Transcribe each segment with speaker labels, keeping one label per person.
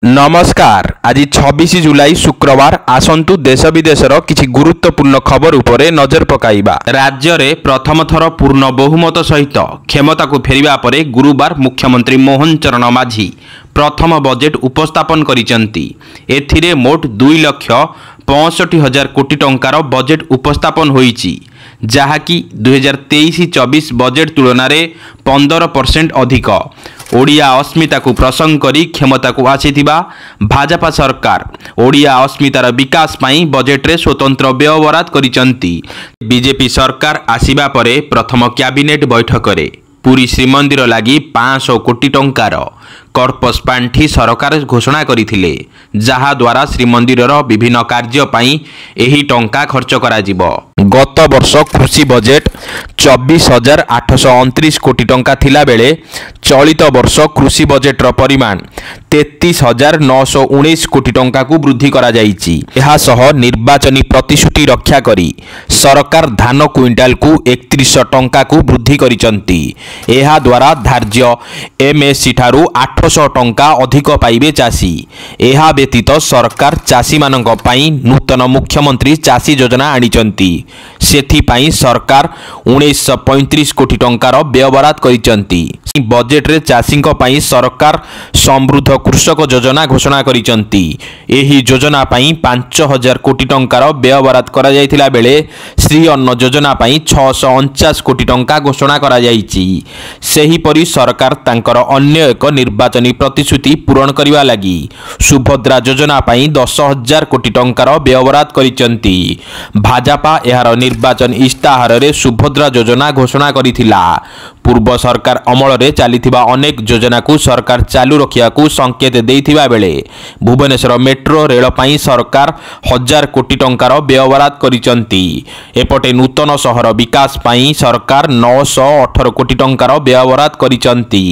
Speaker 1: नमस्कार। आज 26 जुलाई शुक्रवार आसंतु देश विदेशर किछि गुरुत्वपूर्ण खबर उपरे नजर पकाइबा। राज्य रे प्रथम थर पूर्ण बहुमत सहित क्षमता को फेरिबा परे गुरुवार मुख्यमंत्री मोहन चरण माझी प्रथम बजेट उपस्थापन करिसेंती। एथिरे मोट 2,65,000 कोटी टंकार बजेट उपस्थापन होईची, जहाँकि 2023-24 बजेट तुलन में 15% अधिक। ओडिया अस्मिता को प्रसंग करी क्षमता को आसीथिबा भाजपा सरकार ओडिया अस्मितार विकास पाई बजेट रे स्वतंत्र व्यय बराद करिसेंती। बीजेपी सरकार आसीबा परे प्रथम कैबिनेट बैठक रे पुरी श्रीमंदिर लगी 500 कोटी टंकार कर्पस पांठी सरकार घोषणा करथिले, जहा द्वारा श्रीमंदिरर विभिन्न कार्य पाई एही टंका खर्च करा जिवो। गत वर्ष कृषि बजेट 24,829 कोटी टंका थिला बेले चलित वर्ष कृषि बजेटर परिमाण 33,919 कोटी टंका को वृद्धि करा जाइछि। एहा सह निर्वाचनी प्रतिश्रुति रक्षा करी सरकार धान क्विंटाल को 3100 टंका को वृद्धि करिसंती। एहा द्वारा धार्य एमएससी ठारू 800 टंका अधिक पाइबे चाषी। एहा व्यतीत सरकार चाषी मानक पाई नूतन मुख्यमंत्री चाषी योजना आनिचंती। सेथि पाई सरकार 1935 कोटी टंकार व्यय बराद करिसंती। बजेट रे चाषी पाई सरकार समृद्ध कृषक योजना घोषणा करिसंती। एही योजना पाई 5,000 कोटी टंकार व्यय बराद करा जायतिला बेले श्री अन्न योजना पाई 649 कोटी टंका घोषणा करा जायछि। सेही परि सरकार तांकर अन्य एक निर्वाचनी प्रतिश्रुति पूरण करिवा लागि सुभद्रा योजना पाई 10,000 कोटी टंकार व्यय बराद करिसंती। भाजपा एहार निर्वाचन इस्ताहार रे सुभद्रा योजना घोषणा करिथिला। पूर्व सरकार अमल रे चलीथिबा अनेक योजना को सरकार चालू रखिया को संकेत देइथिबा बेले भुवनेश्वर मेट्रो रेल पाई सरकार 1,000 कोटी टंकार व्यय बराद करिसंती। एपटे नूतन सहर विकास पाई सरकार 918 कोटी टंकार व्यय बराद करिसंती।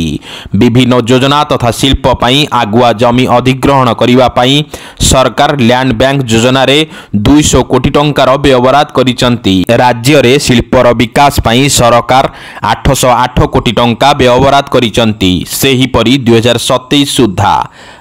Speaker 1: विभिन्न योजना तथा शिल्प पाई आगुआ जमी अधिग्रहण करिवा पाई सरकार लैंड बैंक योजना रे 200 कोटी टंकार व्यय बराद करिसंती। राज्य रे शिल्पर विकास पाई सरकार 808 कोटी टंका व्यय बराद करिसंती। सेही परि 2027 सुधा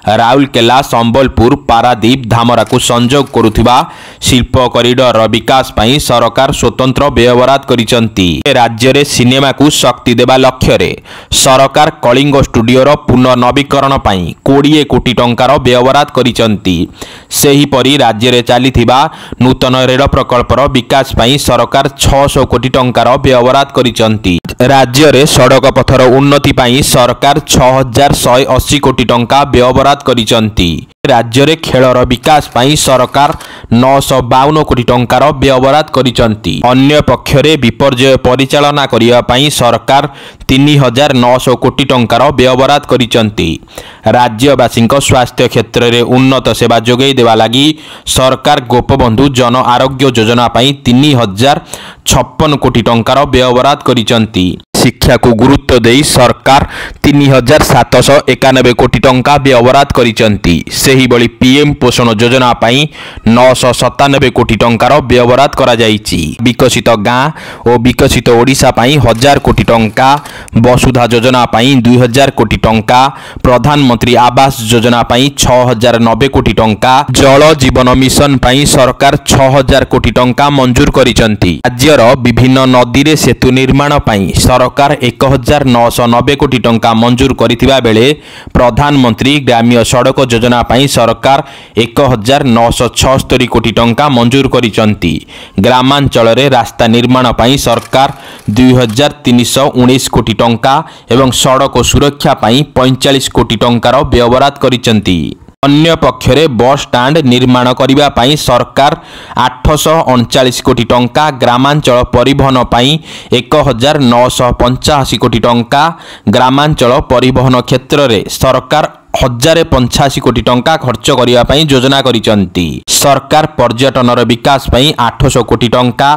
Speaker 1: राउरकेला संबलपुर पारादीप धामरा को संजोग करुथिबा शिल्प कॉरिडोर विकास पाई सरकार स्वतंत्र व्यय बराद करिसंती। राज्य रे सिनेमा को शक्ति देबा लक्ष्य रे सरकार कलिंग स्टूडियोर पुनर्नवीकरण पाई 20 कोटी टंकार व्यय बराद करिसंती। सेही परि राज्य रे चलीथिबा नूतन रेल प्रकल्पर विकास पाई सरकार 600 कोटी टंकार व्यय बराद करिसंती। राज्य रे सड़क पथर उन्नति पाई सरकार 6,180 कोटी टंका व्यय बराद करिसंती। राज्य रे खेलर विकास पाई सरकार 952 कोटी टंकार व्यय बराद करिसंती। अन्य पक्षरे विपर्यय परिचालना करिया पाई सरकार 3,900 कोटी टंकार व्यय बराद करिसंती। राज्यवासी स्वास्थ्य क्षेत्र रे उन्नत सेवा जोगई देवा लगी सरकार गोपबंधु जन आरोग्य योजना पाई 3,056 कोटी टंकार व्यय बराद करिसंती। शिक्षा को गुरुत्व देई सरकार 3,791 कोटी टंका व्यय बराद करिसंती। सेही बळी पीएम पोषण योजना पाई 997 कोटी टंकार व्यय बराद करा जाइछि। विकसित गाँ और विकसित ओडिशा पाई 1,000 कोटी टंका, वसुधा योजना पाई 2,000 कोटी टंका, प्रधानमंत्री आवास योजना पाई 6,090 कोटी टंका, जल जीवन मिशन पाई सरकार 6,000 कोटी टंका मंजूर करिसंती। राज्यर विभिन्न नदी रे सेतु निर्माण पाई सरकार 1,990 कोटी टंका मंजूर करिथिबा बेले प्रधानमंत्री ग्रामीय सड़क योजना पाई सरकार 1,976 कोटी टंका मंजूर करिसंती। ग्रामांचल रे रास्ता निर्माण पाई सरकार 2,319 कोटी टंका एवं सड़क सुरक्षा पाई 45 कोटी टंकार व्यय बराद करिसंती। अन्य पक्षरे बस स्टैंड निर्माण करिबा पाई सरकार 839 कोटी टंका, ग्रामांचल परिवहन पाई 1,985 कोटी टंका, ग्रामांचल परिवहन क्षेत्र रे सरकार 1,085 कोटी टंका खर्च करिबा पाई योजना करिसंती। सरकार पर्यटनर विकास पई 800 कोटी टंका,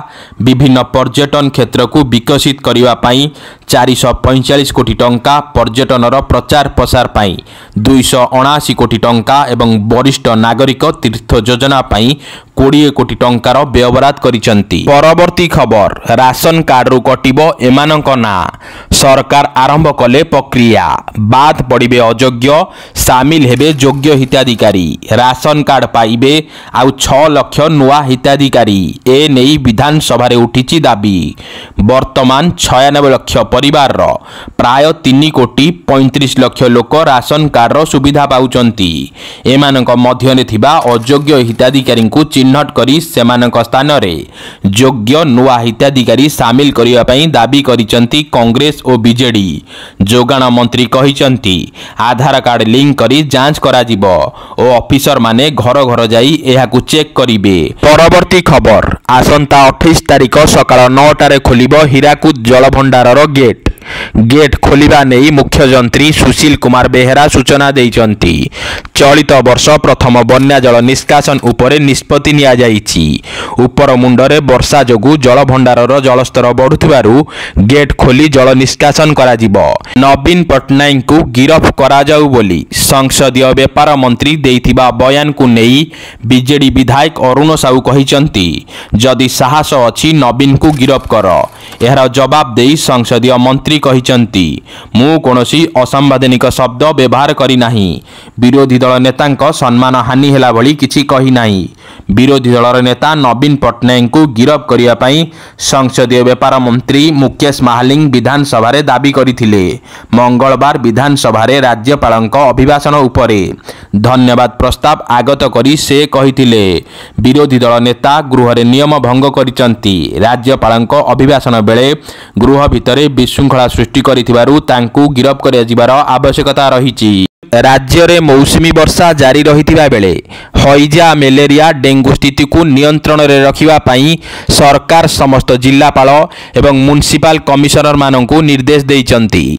Speaker 1: विभिन्न पर्यटन क्षेत्र को विकसित करने पई 445 कोटी टंका, पर्यटनर प्रचार प्रसार पई 279 कोटी टंका एवं वरिष्ठ नागरिक तीर्थ योजना पई 20 कोटी टंकार व्यवहार करिसंती। परवर्ती खबर, राशन कार्ड रु कटिबो एमानक ना। सरकार आरंभ कले प्रक्रिया, बाद पड़िबे अयोग्य, सामिल हेबे योग्य हिताधिकारी। राशन कार्ड पाइबे आउ 6 लाख नुआ हिताधिकारी। ए नेई विधानसभा रे उठिछि दाबी। वर्तमान 96 लाख परिवार रो प्राय 3 कोटी 35 लाख लोक राशन कार्ड रो सुविधा पाउचंती। एमानक मध्यने थिबा अयोग्य हिताधिकारी को चिन्हट करी सेमानक स्थान रे योग्य नुआ हिताधिकारी सामिल करिया पई दाबी करिसंती कांग्रेस और बीजेडी। जोगाण मंत्री कहिसंती आधार कार्ड लिंक करी जांच करा जिवो और ऑफिसर माने घर घर जाई एहाकु चेक करिवे। परवर्ती खबर, आसंता 28 तारिख सकाळ 9टा रे खोलिबो हीराकुद जलभंडारर गेट। गेट खोलिबा नेई मुख्य जंत्री सुशील कुमार बेहेरा सूचना देइचंती। चलित वर्ष प्रथम बन्या जल निष्कासन उपरे निष्पत्ति निया जाइछि। उपर मुंडरे वर्षा जोगु जलभंडारर जलस्तर बढ़ुथिबारु गेट खोली जल निष्कासन करा जिवो। नवीन पटनायक को गिरफ करा जाउ बोली संसदीय व्यापार मंत्री देइथिबा बयान को नेई बीजेडी विधायक अरुण साहू कहिसंती जदि साहस अछि नवीन को गिरफ कर। एहार जवाब देई संसदीय मंत्री कहिसंती मु कोनोसी असंवैधानिक शब्द व्यवहार करी नाही। विरोधी दल नेतांक सम्मान हानि हेला भली किछि कहि नाही। विरोधी दलर नेता नवीन पटनायक को गिरफ करिया पई संसदीय व्यापार मंत्री मुकेश महालिंग विधानसभा रे दाबी करिथिले। मंगलवार विधानसभा रे राज्यपालक अभिभाषण उपरे धन्यवाद प्रस्ताव आगत करी से कहिथिले विरोधी दल नेता गृह रे नियम भंग करिसंती। राज्यपालक अभिभाषण बेले गृह भितरे विशृंखला सृष्टि करिथिबारु तांकू गिरफ करिया जिबार आवश्यकता रहिछि। राज्य रे मौसुमी वर्षा जारी रहिथिबा बेले हईजा, मलेरिया, डेंगू स्थिति को नियंत्रण रे रखिबा पई सरकार समस्त जिल्लापाल एवं म्युनिसिपल कमिशनर माननकू निर्देश देइचंती।